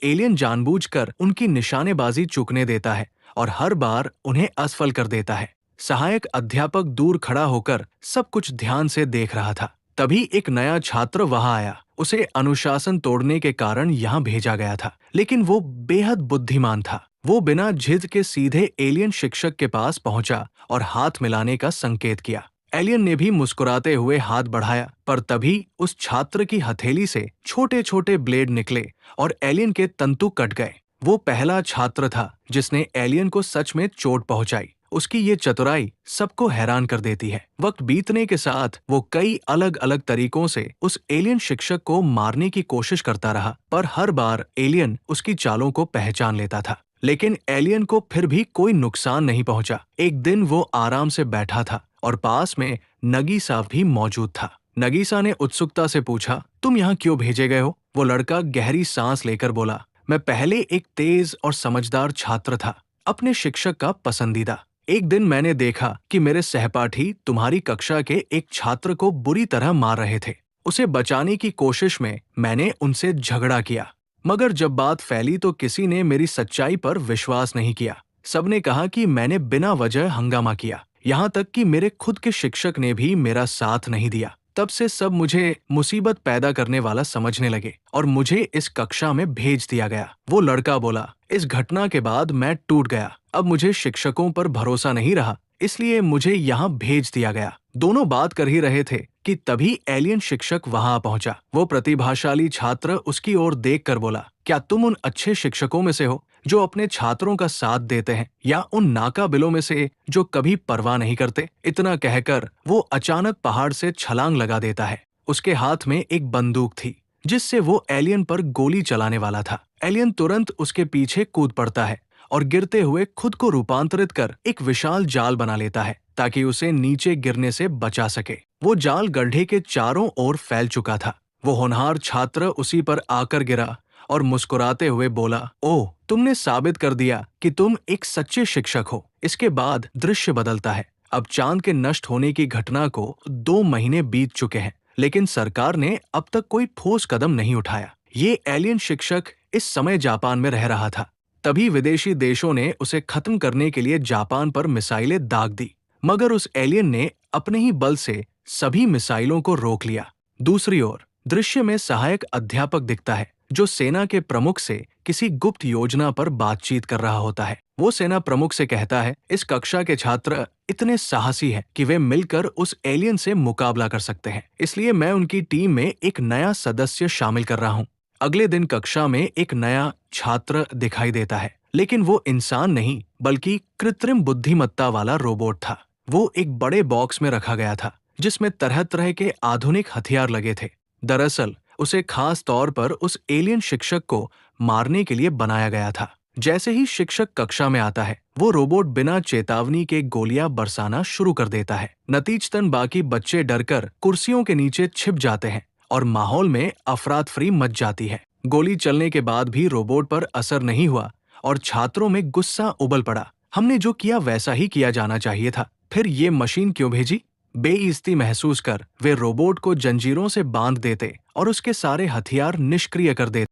Alien जानबूझकर उनकी निशानेबाजी चूकने देता है और हर बार उन्हें असफल कर देता है। सहायक अध्यापक दूर खड़ा होकर सब कुछ ध्यान से देख रहा था। तभी एक नया छात्र वहां आया। उसे अनुशासन तोड़ने के कारण यहाँ भेजा गया था, लेकिन वो बेहद बुद्धिमान था। वो बिना झिझक के सीधे एलियन शिक्षक के पास पहुंचा और हाथ मिलाने का संकेत किया। एलियन ने भी मुस्कुराते हुए हाथ बढ़ाया, पर तभी उस छात्र की हथेली से छोटे छोटे ब्लेड निकले और एलियन के तंतु कट गए। वो पहला छात्र था जिसने एलियन को सच में चोट पहुंचाई। उसकी ये चतुराई सबको हैरान कर देती है। वक्त बीतने के साथ वो कई अलग अलग तरीकों से उस एलियन शिक्षक को मारने की कोशिश करता रहा, पर हर बार एलियन उसकी चालों को पहचान लेता था। लेकिन एलियन को फिर भी कोई नुकसान नहीं पहुंचा। एक दिन वो आराम से बैठा था और पास में नगीसा भी मौजूद था। नगीसा ने उत्सुकता से पूछा, तुम यहाँ क्यों भेजे गए हो? वो लड़का गहरी सांस लेकर बोला, मैं पहले एक तेज और समझदार छात्र था, अपने शिक्षक का पसंदीदा। एक दिन मैंने देखा कि मेरे सहपाठी तुम्हारी कक्षा के एक छात्र को बुरी तरह मार रहे थे। उसे बचाने की कोशिश में मैंने उनसे झगड़ा किया, मगर जब बात फैली तो किसी ने मेरी सच्चाई पर विश्वास नहीं किया। सबने कहा कि मैंने बिना वजह हंगामा किया, यहाँ तक कि मेरे खुद के शिक्षक ने भी मेरा साथ नहीं दिया। तब से सब मुझे मुसीबत पैदा करने वाला समझने लगे और मुझे इस कक्षा में भेज दिया गया। वो लड़का बोला, इस घटना के बाद मैं टूट गया। अब मुझे शिक्षकों पर भरोसा नहीं रहा, इसलिए मुझे यहाँ भेज दिया गया। दोनों बात कर ही रहे थे कि तभी एलियन शिक्षक वहां पहुंचा। वो प्रतिभाशाली छात्र उसकी ओर देखकर बोला, क्या तुम उन अच्छे शिक्षकों में से हो जो अपने छात्रों का साथ देते हैं, या उन नाकाबिलों में से जो कभी परवाह नहीं करते? इतना कहकर वो अचानक पहाड़ से छलांग लगा देता है। उसके हाथ में एक बंदूक थी जिससे वो एलियन पर गोली चलाने वाला था। एलियन तुरंत उसके पीछे कूद पड़ता है और गिरते हुए खुद को रूपांतरित कर एक विशाल जाल बना लेता है ताकि उसे नीचे गिरने से बचा सके। वो जाल गड्ढे के चारों ओर फैल चुका था। वो होनहार छात्र उसी पर आकर गिरा और मुस्कुराते हुए बोला, ओह, तुमने साबित कर दिया कि तुम एक सच्चे शिक्षक हो। इसके बाद दृश्य बदलता है। अब चांद के नष्ट होने की घटना को 2 महीने बीत चुके हैं, लेकिन सरकार ने अब तक कोई ठोस कदम नहीं उठाया। ये एलियन शिक्षक इस समय जापान में रह रहा था। तभी विदेशी देशों ने उसे खत्म करने के लिए जापान पर मिसाइलें दाग दी, मगर उस एलियन ने अपने ही बल से सभी मिसाइलों को रोक लिया। दूसरी ओर दृश्य में सहायक अध्यापक दिखता है जो सेना के प्रमुख से किसी गुप्त योजना पर बातचीत कर रहा होता है। वो सेना प्रमुख से कहता है, इस कक्षा के छात्र इतने साहसी हैं कि वे मिलकर उस एलियन से मुकाबला कर सकते हैं, इसलिए मैं उनकी टीम में एक नया सदस्य शामिल कर रहा हूँ। अगले दिन कक्षा में एक नया छात्र दिखाई देता है, लेकिन वो इंसान नहीं बल्कि कृत्रिम बुद्धिमत्ता वाला रोबोट था। वो एक बड़े बॉक्स में रखा गया था जिसमें तरह तरह के आधुनिक हथियार लगे थे। दरअसल उसे खास तौर पर उस एलियन शिक्षक को मारने के लिए बनाया गया था। जैसे ही शिक्षक कक्षा में आता है, वो रोबोट बिना चेतावनी के गोलियां बरसाना शुरू कर देता है। नतीजतन बाकी बच्चे डरकर कुर्सियों के नीचे छिप जाते हैं और माहौल में अफरातफरी मच जाती है। गोली चलने के बाद भी रोबोट पर असर नहीं हुआ और छात्रों में गुस्सा उबल पड़ा। हमने जो किया वैसा ही किया जाना चाहिए था, फिर ये मशीन क्यों भेजी? बेइज्जती महसूस कर वे रोबोट को जंजीरों से बांध देते और उसके सारे हथियार निष्क्रिय कर देते।